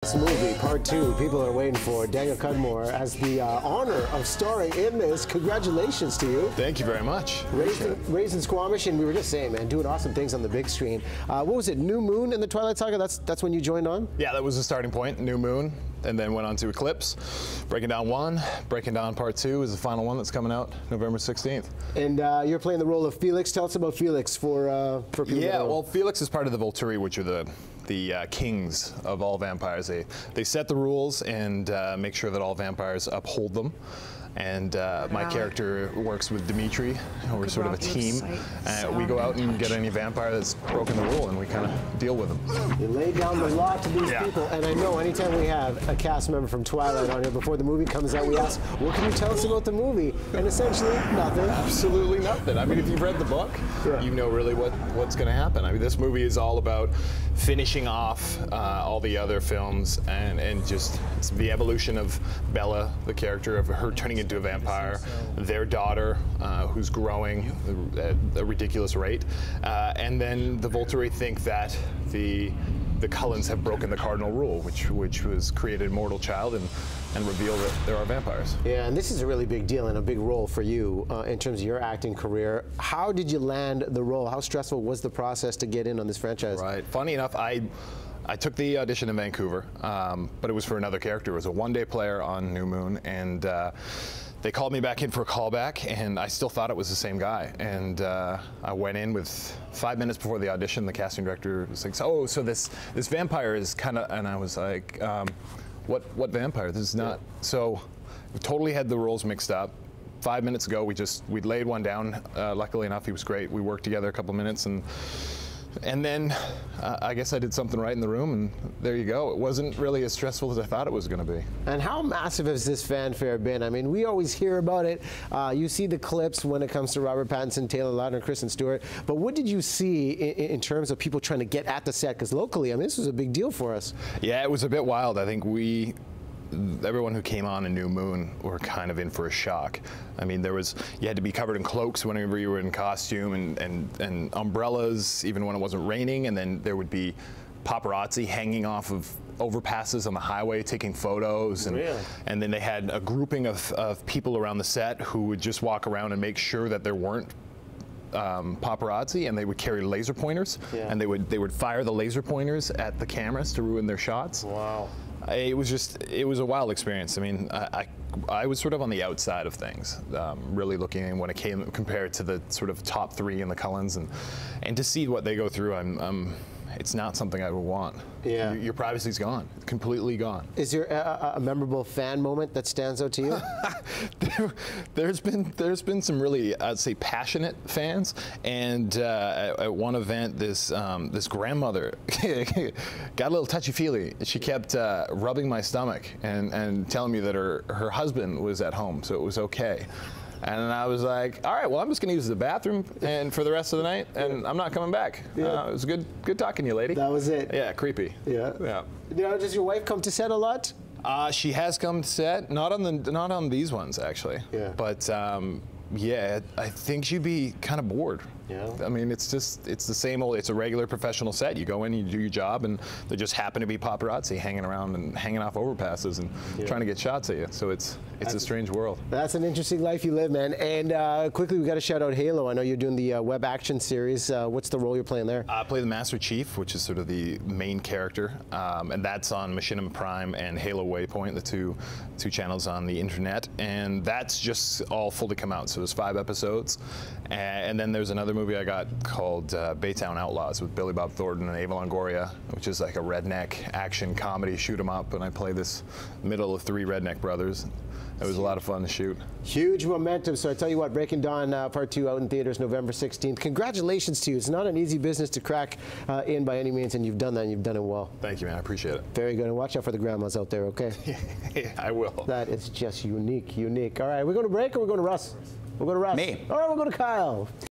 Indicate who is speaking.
Speaker 1: This movie, part 2, people are waiting for. Daniel Cudmore has the honor of starring in this. Congratulations to you.
Speaker 2: Thank you very much.
Speaker 1: Raised in Squamish, and we were just saying, man, doing awesome things on the big screen. What was it, New Moon in the Twilight Saga? That's when you joined on? Yeah,
Speaker 2: that was the starting point, New Moon, and then went on to Eclipse. Breaking Down 1, Breaking Down Part 2 is the final one that's coming out November 16th.
Speaker 1: And you're playing the role of Felix. Tell us about Felix for people.
Speaker 2: Yeah, well, Felix is part of the Volturi, which are the kings of all vampires. They set the rules and make sure that all vampires uphold them. And my character works with Dimitri. We're sort of a team. We go out and get any vampire that's broken the rule, and we kind of deal with them.
Speaker 1: You lay down the law to these people, and I know anytime we have a cast member from Twilight on here, before the movie comes out, we ask, what can you tell us about the movie? And essentially, nothing.
Speaker 2: Absolutely nothing. I mean, if you've read the book, you know really what's going to happen. I mean, this movie is all about finishing off all the other films and just the evolution of Bella, the character, of her turning into a vampire, their daughter, who's growing at a ridiculous rate, and then the Volturi think that the Cullens have broken the cardinal rule, which was create an immortal child and reveal that there are vampires.
Speaker 1: Yeah, and this is a really big deal and a big role for you in terms of your acting career. How did you land the role? How stressful was the process to get in on this franchise?
Speaker 2: Right. Funny enough, I took the audition in Vancouver, but it was for another character. It was a one-day player on New Moon, and they called me back in for a callback, and I still thought it was the same guy. And I went in with 5 minutes before the audition. The casting director was like, "Oh, so this vampire is kind of," and I was like, "What vampire? This is not." So we totally had the roles mixed up. 5 minutes ago, we laid one down. Luckily enough, he was great. We worked together a couple minutes, and then I guess I did something right in the room, and there you go. It wasn't really as stressful as I thought it was going to be.
Speaker 1: And how massive has this fanfare been? I mean, we always hear about it. You see the clips when it comes to Robert Pattinson, Taylor Lautner, Kristen Stewart. But what did you see in terms of people trying to get at the set? Because locally, I mean, this was a big deal for us.
Speaker 2: Yeah, it was a bit wild. I think everyone who came on in New Moon were kind of in for a shock. I mean, you had to be covered in cloaks whenever you were in costume, and umbrellas even when it wasn't raining, and then there would be paparazzi hanging off of overpasses on the highway taking photos, and then they had a grouping of people around the set who would just walk around and make sure that there weren't paparazzi, and they would carry laser pointers, and they would fire the laser pointers at the cameras to ruin their shots.
Speaker 1: Wow.
Speaker 2: It was a wild experience. I mean, I was sort of on the outside of things, really looking in when it came compared to the sort of top 3 in the Cullens, and to see what they go through, it's not something I would want.
Speaker 1: Yeah.
Speaker 2: Your privacy's gone, completely gone.
Speaker 1: Is there a memorable fan moment that stands out to you?
Speaker 2: There's been some really, I'd say, passionate fans, and at one event, this grandmother got a little touchy-feely. She kept rubbing my stomach and telling me that her husband was at home, so it was okay. And I was like, all right, well, I'm just going to use the bathroom and for the rest of the night, and I'm not coming back. It was good talking to you, lady.
Speaker 1: That was it.
Speaker 2: Yeah, creepy.
Speaker 1: Yeah. You know, does your wife come to set a lot?
Speaker 2: She has come to set, not on these ones actually. Yeah. But yeah, I think she'd be kind of bored. Yeah. I mean, it's the same old. It's a regular professional set. You go in, you do your job, and there just happen to be paparazzi hanging around and hanging off overpasses and trying to get shots at you. So it's a strange world. That's
Speaker 1: an interesting life you live, man. And quickly, we got to shout out Halo. I know you're doing the web action series. What's the role you're playing there?
Speaker 2: I play the Master Chief, which is sort of the main character, and that's on Machinima Prime and Halo Waypoint, the two channels on the internet. And that's just all full to come out. So there's 5 episodes, and then there's another movie I got called Baytown Outlaws with Billy Bob Thornton and Ava Longoria, which is like a redneck action comedy shoot 'em up, and I play this middle of 3 redneck brothers. It was a lot of fun to shoot. Huge momentum. So I tell you what, Breaking Dawn Part 2 out in theaters November 16th. Congratulations to you. It's not an easy business to crack in by any means, and you've done that, and you've done it well. Thank you, man. I appreciate it. Very good. And watch out for the grandmas out there, okay? I will. That is just unique. All right, we're going to break, or we're going to Russ? We're going to Russ. Me. All right, we're going to Kyle.